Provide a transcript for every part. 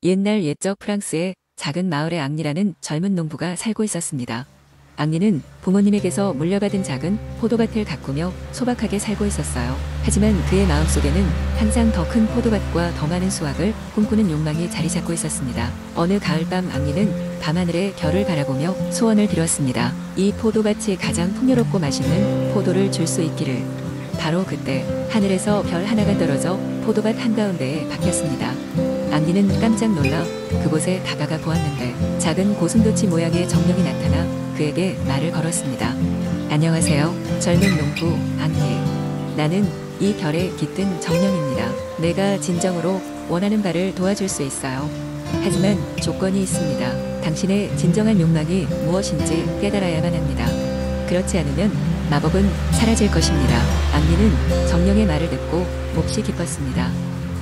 옛날 옛적 프랑스의 작은 마을에 앙리라는 젊은 농부가 살고 있었습니다. 앙리는 부모님에게서 물려받은 작은 포도밭을 가꾸며 소박하게 살고 있었어요. 하지만 그의 마음속에는 항상 더 큰 포도밭과 더 많은 수확을 꿈꾸는 욕망이 자리 잡고 있었습니다. 어느 가을밤 앙리는 밤하늘의 별을 바라보며 소원을 빌었습니다. 이 포도밭이 가장 풍요롭고 맛있는 포도를 줄 수 있기를. 바로 그때 하늘에서 별 하나가 떨어져 포도밭 한가운데에 박혔습니다. 앙리는 깜짝 놀라 그곳에 다가가 보았는데 작은 고슴도치 모양의 정령이 나타나 그에게 말을 걸었습니다. 안녕하세요. 젊은 농부 앙리. 나는 이 별에 깃든 정령입니다. 내가 진정으로 원하는 바를 도와줄 수 있어요. 하지만 조건이 있습니다. 당신의 진정한 욕망이 무엇인지 깨달아야만 합니다. 그렇지 않으면 마법은 사라질 것입니다. 앙리는 정령의 말을 듣고 몹시 기뻤습니다.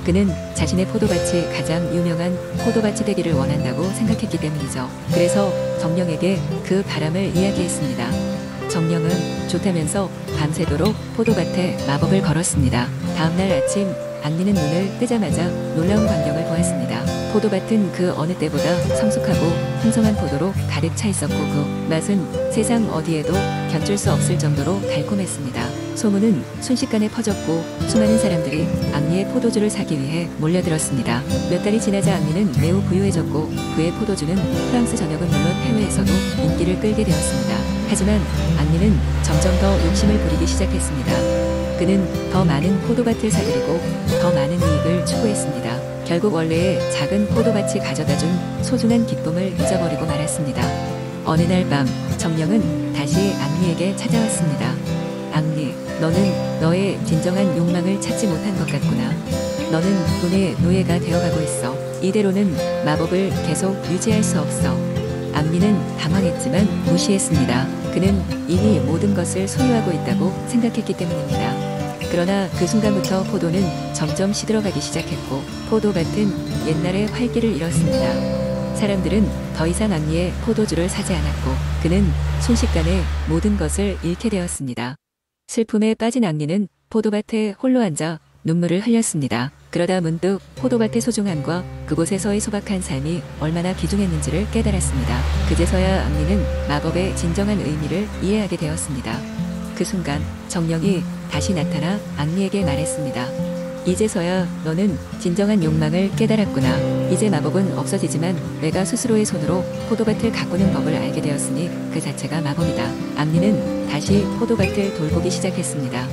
그는 자신의 포도밭이 가장 유명한 포도밭이 되기를 원한다고 생각했기 때문이죠. 그래서 정령에게 그 바람을 이야기했습니다. 정령은 좋다면서 밤새도록 포도밭에 마법을 걸었습니다. 다음날 아침 앙리는 눈을 뜨자마자 놀라운 광경을 보았습니다. 포도밭은 그 어느 때보다 성숙하고 풍성한 포도로 가득 차 있었고 그 맛은 세상 어디에도 견줄 수 없을 정도로 달콤했습니다. 소문은 순식간에 퍼졌고 수많은 사람들이 앙리의 포도주를 사기 위해 몰려들었습니다. 몇 달이 지나자 앙리는 매우 부유해졌고 그의 포도주는 프랑스 전역은 물론 해외에서도 인기를 끌게 되었습니다. 하지만 앙리는 점점 더 욕심을 부리기 시작했습니다. 그는 더 많은 포도밭을 사들이고 더 많은 이익을 추구했습니다. 결국 원래의 작은 포도밭이 가져다준 소중한 기쁨을 잊어버리고 말았습니다. 어느 날 밤 정령은 다시 앙리에게 찾아왔습니다. 앙리, 너는 너의 진정한 욕망을 찾지 못한 것 같구나. 너는 돈의 노예가 되어가고 있어. 이대로는 마법을 계속 유지할 수 없어. 앙리는 당황했지만 무시했습니다. 그는 이미 모든 것을 소유하고 있다고 생각했기 때문입니다. 그러나 그 순간부터 포도는 점점 시들어가기 시작했고 포도밭은 옛날의 활기를 잃었습니다. 사람들은 더 이상 앙리의 포도주를 사지 않았고 그는 순식간에 모든 것을 잃게 되었습니다. 슬픔에 빠진 앙리는 포도밭에 홀로 앉아 눈물을 흘렸습니다. 그러다 문득 포도밭의 소중함과 그곳에서의 소박한 삶이 얼마나 귀중했는지를 깨달았습니다. 그제서야 앙리는 마법의 진정한 의미를 이해하게 되었습니다. 그 순간 정령이 다시 나타나 앙리에게 말했습니다. 이제서야 너는 진정한 욕망을 깨달았구나. 이제 마법은 없어지지만 내가 스스로의 손으로 포도밭을 가꾸는 법을 알게 되었으니 그 자체가 마법이다. 앙리는 다시 포도밭을 돌보기 시작했습니다.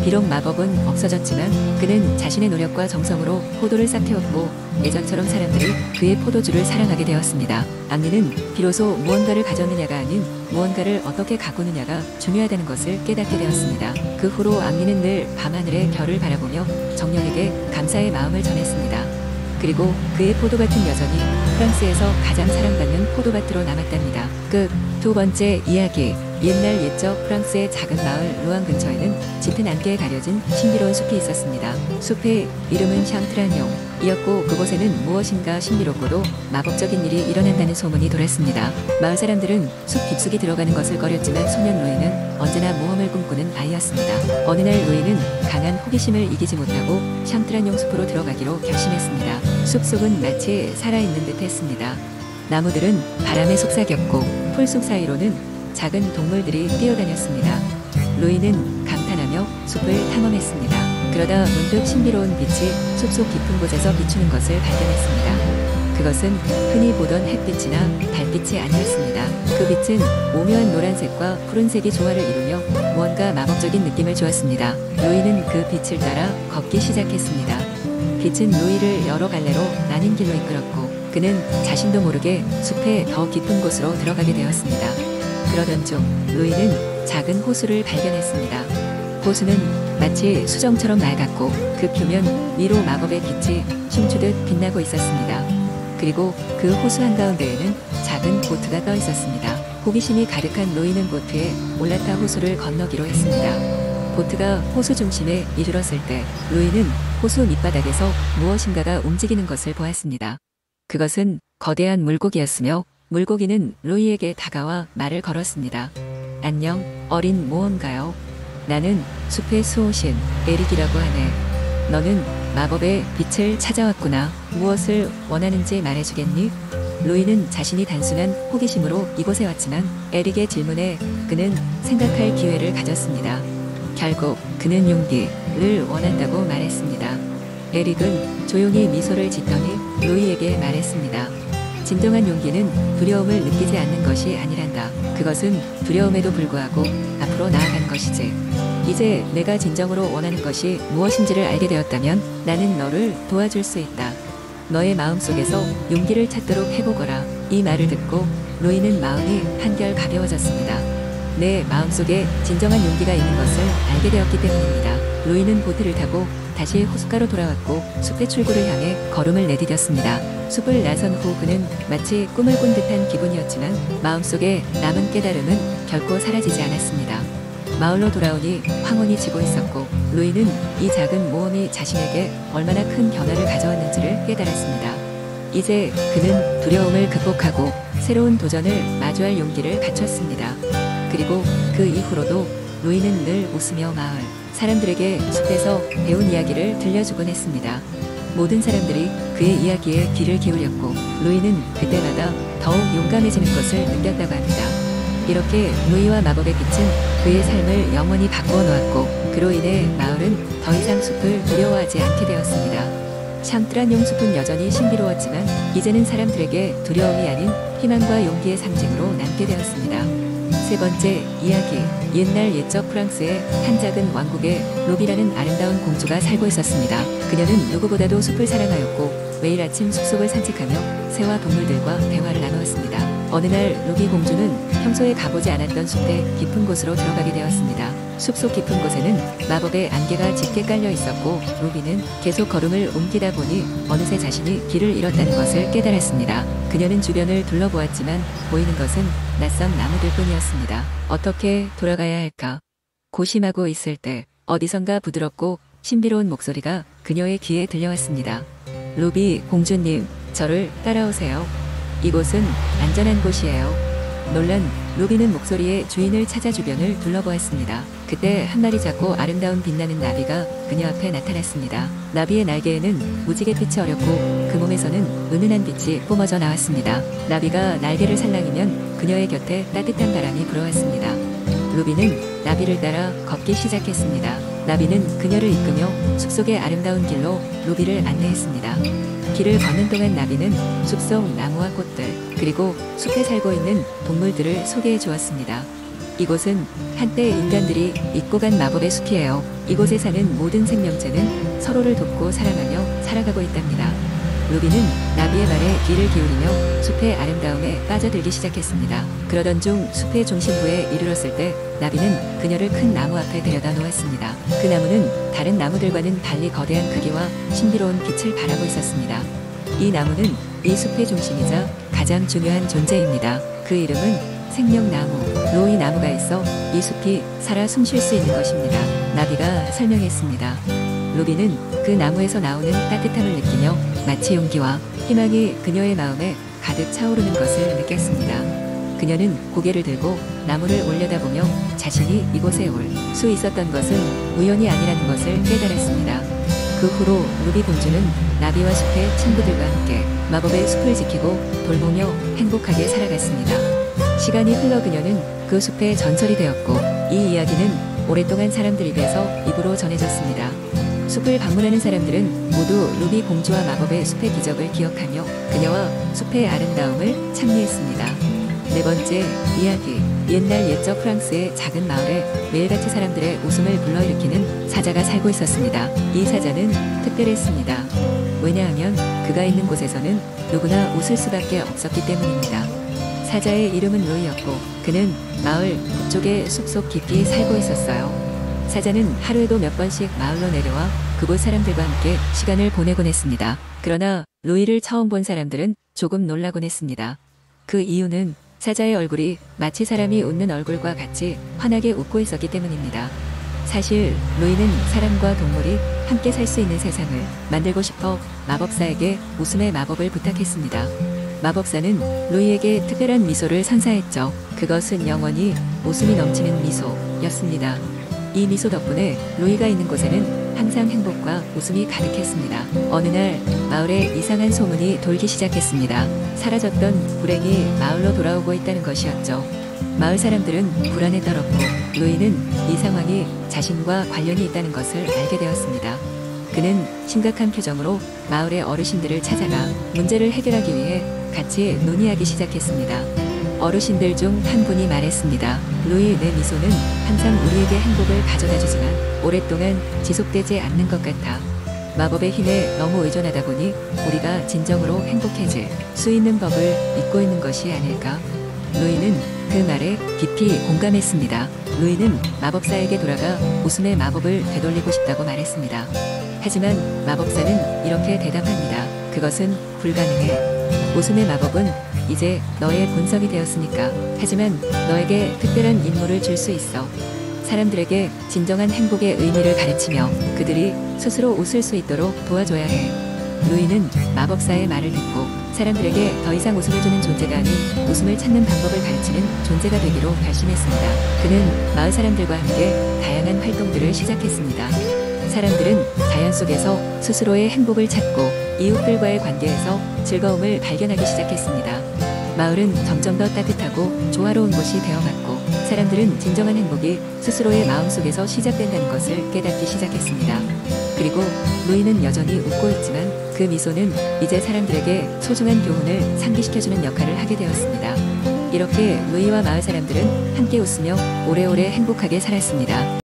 비록 마법은 없어졌지만 그는 자신의 노력과 정성으로 포도를 싹틔웠고 예전처럼 사람들이 그의 포도주를 사랑하게 되었습니다. 앙리는 비로소 무언가를 가졌느냐가 아닌 무언가를 어떻게 가꾸느냐가 중요하다는 것을 깨닫게 되었습니다. 그 후로 앙리는 늘 밤하늘의 별을 바라보며 정령에게 감사의 마음을 전했습니다. 그리고 그의 포도밭은 여전히 프랑스에서 가장 사랑받는 포도밭으로 남았답니다. 끝. 두 번째 이야기. 옛날 옛적 프랑스의 작은 마을 루앙 근처에는 짙은 안개에 가려진 신비로운 숲이 있었습니다. 숲의 이름은 샹트란용이었고 그곳에는 무엇인가 신비롭고도 마법적인 일이 일어난다는 소문이 돌았습니다. 마을 사람들은 숲 깊숙이 들어가는 것을 꺼렸지만 소년 루이는 언제나 모험을 꿈꾸는 아이였습니다. 어느 날 루이는 강한 호기심을 이기지 못하고 샹트란용 숲으로 들어가기로 결심했습니다. 숲속은 마치 살아있는 듯 했습니다. 나무들은 바람에 속삭였고 풀숲 사이로는 작은 동물들이 뛰어다녔습니다. 루이는 감탄하며 숲을 탐험했습니다. 그러다 문득 신비로운 빛이 숲속 깊은 곳에서 비추는 것을 발견했습니다. 그것은 흔히 보던 햇빛이나 달빛이 아니었습니다. 그 빛은 오묘한 노란색과 푸른색이 조화를 이루며 무언가 마법적인 느낌을 주었습니다. 루이는 그 빛을 따라 걷기 시작했습니다. 빛은 루이를 여러 갈래로 나뉜 길로 이끌었고 그는 자신도 모르게 숲의 더 깊은 곳으로 들어가게 되었습니다. 그러던 중 루이는 작은 호수를 발견했습니다. 호수는 마치 수정처럼 맑았고 그 표면 위로 마법의 빛이 춤추듯 빛나고 있었습니다. 그리고 그 호수 한가운데에는 작은 보트가 떠 있었습니다. 호기심이 가득한 루이는 보트에 올라타 호수를 건너기로 했습니다. 보트가 호수 중심에 이르렀을 때 루이는 호수 밑바닥에서 무엇인가가 움직이는 것을 보았습니다. 그것은 거대한 물고기였으며 물고기는 루이에게 다가와 말을 걸었습니다. 안녕, 어린 모험가요. 나는 숲의 수호신 에릭이라고 하네. 너는 마법의 빛을 찾아왔구나. 무엇을 원하는지 말해주겠니? 로이는 자신이 단순한 호기심으로 이곳에 왔지만 에릭의 질문에 그는 생각할 기회를 가졌습니다. 결국 그는 용기를 원한다고 말했습니다. 에릭은 조용히 미소를 짓더니 로이에게 말했습니다. 진정한 용기는 두려움을 느끼지 않는 것이 아니란다. 그것은 두려움에도 불구하고 앞으로 나아가는 것이지. 이제 내가 진정으로 원하는 것이 무엇인지를 알게 되었다면 나는 너를 도와줄 수 있다. 너의 마음속에서 용기를 찾도록 해보거라. 이 말을 듣고 로이는 마음이 한결 가벼워졌습니다. 내 마음속에 진정한 용기가 있는 것을 알게 되었기 때문입니다. 로이는 보트를 타고 다시 호숫가로 돌아왔고 숲의 출구를 향해 걸음을 내디뎠습니다. 숲을 나선 후 그는 마치 꿈을 꾼 듯한 기분이었지만 마음속에 남은 깨달음은 결코 사라지지 않았습니다. 마을로 돌아오니 황혼이 지고 있었고 로이는 이 작은 모험이 자신에게 얼마나 큰 변화를 가져왔는지를 깨달았습니다. 이제 그는 두려움을 극복하고 새로운 도전을 마주할 용기를 갖췄습니다. 그리고 그 이후로도 로이는 늘 웃으며 마을 사람들에게 숲에서 배운 이야기를 들려주곤 했습니다. 모든 사람들이 그의 이야기에 귀를 기울였고 로이는 그때마다 더욱 용감해지는 것을 느꼈다고 합니다. 이렇게 로이와 마법의 빛은 그의 삶을 영원히 바꾸어 놓았고 그로 인해 마을은 더 이상 숲을 두려워하지 않게 되었습니다. 샹트란 숲은 여전히 신비로웠지만 이제는 사람들에게 두려움이 아닌 희망과 용기의 상징으로 남게 되었습니다. 세 번째 이야기. 옛날 옛적 프랑스의 한 작은 왕국에 로비라는 아름다운 공주가 살고 있었습니다. 그녀는 누구보다도 숲을 사랑하였고 매일 아침 숲속을 산책하며 새와 동물들과 대화를 나누었습니다. 어느 날 로비 공주는 평소에 가보지 않았던 숲의 깊은 곳으로 들어가게 되었습니다. 숲속 깊은 곳에는 마법의 안개가 짙게 깔려 있었고 로비는 계속 걸음을 옮기다 보니 어느새 자신이 길을 잃었다는 것을 깨달았습니다. 그녀는 주변을 둘러보았지만 보이는 것은 낯선 나무들 뿐이었습니다. 어떻게 돌아가야 할까? 고심하고 있을 때 어디선가 부드럽고 신비로운 목소리가 그녀의 귀에 들려왔습니다. 로비 공주님, 저를 따라오세요. 이곳은 안전한 곳이에요. 놀란 로비는 목소리의 주인을 찾아 주변을 둘러보았습니다. 그때 한 마리 작고 아름다운 빛나는 나비가 그녀 앞에 나타났습니다. 나비의 날개에는 무지개 빛이 어렸고 그 몸에서는 은은한 빛이 뿜어져 나왔습니다. 나비가 날개를 살랑이면 그녀의 곁에 따뜻한 바람이 불어왔습니다. 로비는 나비를 따라 걷기 시작했습니다. 나비는 그녀를 이끌며 숲속의 아름다운 길로 로비를 안내했습니다. 길을 걷는 동안 나비는 숲속 나무와 꽃들 그리고 숲에 살고 있는 동물들을 소개해 주었습니다. 이곳은 한때 인간들이 잊고 간 마법의 숲이에요. 이곳에 사는 모든 생명체는 서로를 돕고 사랑하며 살아가고 있답니다. 로비는 나비의 말에 귀를 기울이며 숲의 아름다움에 빠져들기 시작했습니다. 그러던 중 숲의 중심부에 이르렀을 때 나비는 그녀를 큰 나무 앞에 데려다 놓았습니다. 그 나무는 다른 나무들과는 달리 거대한 크기와 신비로운 빛을 발하고 있었습니다. 이 나무는 이 숲의 중심이자 가장 중요한 존재입니다. 그 이름은 생명나무, 로이 나무가 있어 이 숲이 살아 숨쉴 수 있는 것입니다. 나비가 설명했습니다. 로비는 그 나무에서 나오는 따뜻함을 느끼며 마치 용기와 희망이 그녀의 마음에 가득 차오르는 것을 느꼈습니다. 그녀는 고개를 들고 나무를 올려다보며 자신이 이곳에 올 수 있었던 것은 우연이 아니라는 것을 깨달았습니다. 그 후로 로비 공주는 나비와 숲의 친구들과 함께 마법의 숲을 지키고 돌보며 행복하게 살아갔습니다. 시간이 흘러 그녀는 그 숲의 전설이 되었고 이 이야기는 오랫동안 사람들 입에서 입으로 전해졌습니다. 숲을 방문하는 사람들은 모두 루비 공주와 마법의 숲의 기적을 기억하며 그녀와 숲의 아름다움을 찬미했습니다. 네 번째 이야기. 옛날 옛적 프랑스의 작은 마을에 매일같이 사람들의 웃음을 불러일으키는 사자가 살고 있었습니다. 이 사자는 특별했습니다. 왜냐하면 그가 있는 곳에서는 누구나 웃을 수밖에 없었기 때문입니다. 사자의 이름은 로이였고 그는 마을 북쪽의 숲속 깊이 살고 있었어요. 사자는 하루에도 몇 번씩 마을로 내려와 그곳 사람들과 함께 시간을 보내곤 했습니다. 그러나 로이를 처음 본 사람들은 조금 놀라곤 했습니다. 그 이유는 사자의 얼굴이 마치 사람이 웃는 얼굴과 같이 환하게 웃고 있었기 때문입니다. 사실 로이는 사람과 동물이 함께 살 수 있는 세상을 만들고 싶어 마법사에게 웃음의 마법을 부탁했습니다. 마법사는 로이에게 특별한 미소를 선사했죠. 그것은 영원히 웃음이 넘치는 미소였습니다. 이 미소 덕분에 로이가 있는 곳에는 항상 행복과 웃음이 가득했습니다. 어느 날 마을에 이상한 소문이 돌기 시작했습니다. 사라졌던 불행이 마을로 돌아오고 있다는 것이었죠. 마을 사람들은 불안에 떨었고 루이는 이 상황이 자신과 관련이 있다는 것을 알게 되었습니다. 그는 심각한 표정으로 마을의 어르신들을 찾아가 문제를 해결하기 위해 같이 논의하기 시작했습니다. 어르신들 중 한 분이 말했습니다. 루이, 내 미소는 항상 우리에게 행복을 가져다 주지만 오랫동안 지속되지 않는 것 같아. 마법의 힘에 너무 의존하다 보니 우리가 진정으로 행복해질 수 있는 법을 잊고 있는 것이 아닐까? 루이는 그 말에 깊이 공감했습니다. 루이는 마법사에게 돌아가 웃음의 마법을 되돌리고 싶다고 말했습니다. 하지만 마법사는 이렇게 대답합니다. 그것은 불가능해. 웃음의 마법은 이제 너의 본성이 되었으니까. 하지만 너에게 특별한 임무를 줄 수 있어. 사람들에게 진정한 행복의 의미를 가르치며 그들이 스스로 웃을 수 있도록 도와줘야 해. 루이는 마법사의 말을 듣고 사람들에게 더 이상 웃음을 주는 존재가 아닌 웃음을 찾는 방법을 가르치는 존재가 되기로 결심했습니다. 그는 마을 사람들과 함께 다양한 활동들을 시작했습니다. 사람들은 자연 속에서 스스로의 행복을 찾고 이웃들과의 관계에서 즐거움을 발견하기 시작했습니다. 마을은 점점 더 따뜻하고 조화로운 곳이 되어갔고 사람들은 진정한 행복이 스스로의 마음속에서 시작된다는 것을 깨닫기 시작했습니다. 그리고 루이는 여전히 웃고 있지만 그 미소는 이제 사람들에게 소중한 교훈을 상기시켜주는 역할을 하게 되었습니다. 이렇게 루이와 마을 사람들은 함께 웃으며 오래오래 행복하게 살았습니다.